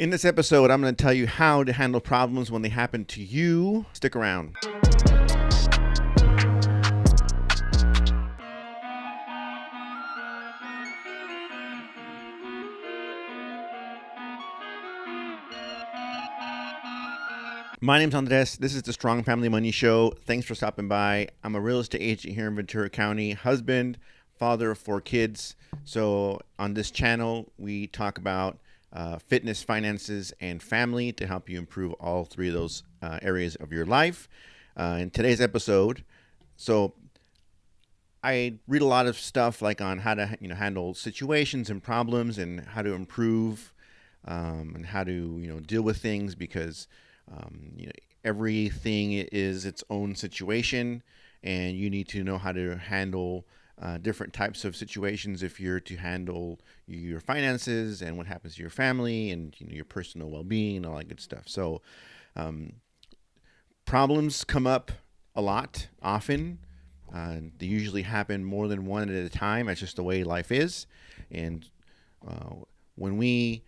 In this episode, I'm going to tell you how to handle problems when they happen to you. Stick around. My name's Andres. This is the Strong Family Money Show. Thanks for stopping by. I'm a real estate agent here in Ventura County, husband, father of 4 kids. So on this channel, we talk about fitness, finances, and family to help you improve all 3 of those areas of your life. In today's episode, so I read a lot of stuff like on how to handle situations and problems and how to improve and how to deal with things because everything is its own situation, and you need to know how to handle different types of situations if you're to handle your finances and what happens to your family and your personal well-being and all that good stuff. So problems come up a lot, often. They usually happen more than one at a time. That's just the way life is. And when we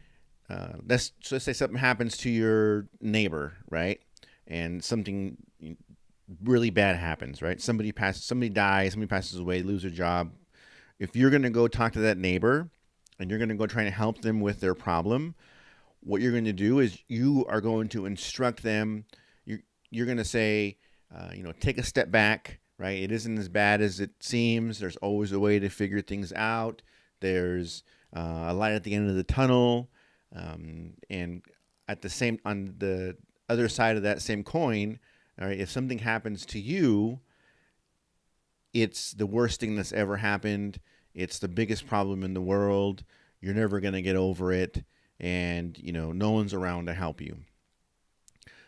let's say something happens to your neighbor, right? And something really bad happens, right? Somebody dies, somebody passes away, lose their job. If you're going to go talk to that neighbor and you're going to go try to help them with their problem, what you're going to do is you are going to instruct them. You're going to say, take a step back, right? It isn't as bad as it seems. There's always a way to figure things out. There's a light at the end of the tunnel. And on the other side of that same coin, all right, if something happens to you, it's the worst thing that's ever happened. It's the biggest problem in the world. You're never going to get over it. And, no one's around to help you.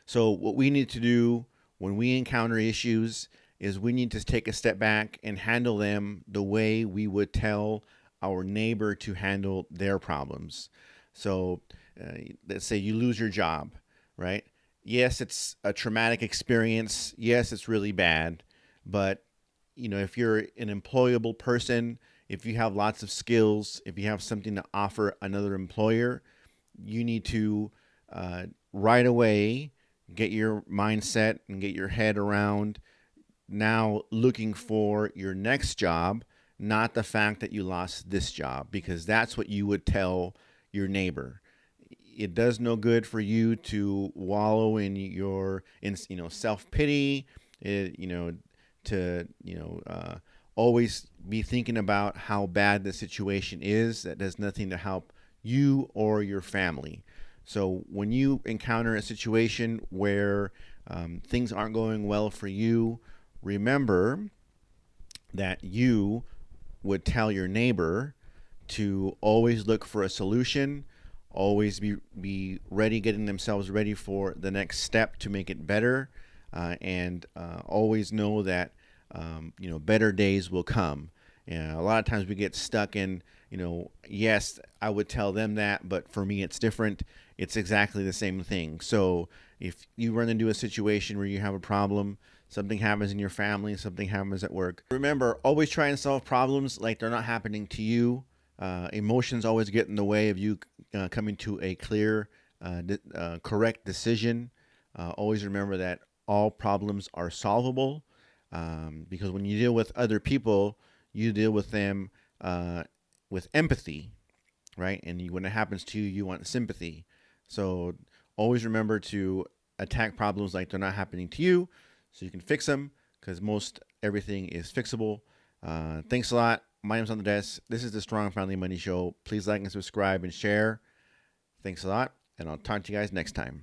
So what we need to do when we encounter issues is we need to take a step back and handle them the way we would tell our neighbor to handle their problems. So let's say you lose your job, right? Yes, it's a traumatic experience. Yes, it's really bad. But, if you're an employable person, if you have lots of skills, if you have something to offer another employer, you need to right away get your mindset and get your head around now looking for your next job, not the fact that you lost this job, because that's what you would tell your neighbor. It does no good for you to wallow in your self-pity, always be thinking about how bad the situation is. That does nothing to help you or your family. So when you encounter a situation where things aren't going well for you, remember that you would tell your neighbor to always look for a solution, always be ready, getting themselves ready for the next step to make it better, and always know that better days will come. And a lot of times we get stuck in, yes, I would tell them that, but for me it's different. It's exactly the same thing. So if you run into a situation where you have a problem, something happens in your family, something happens at work, remember, always try and solve problems like they're not happening to you. Emotions always get in the way of you coming to a clear, correct decision. Always remember that all problems are solvable, because when you deal with other people, you deal with them with empathy, right? And when it happens to you, you want sympathy. So always remember to attack problems like they're not happening to you so you can fix them, because most everything is fixable. Thanks a lot. My name's Andres. This is the Strong Family Money Show. Please like and subscribe and share. Thanks a lot, and I'll talk to you guys next time.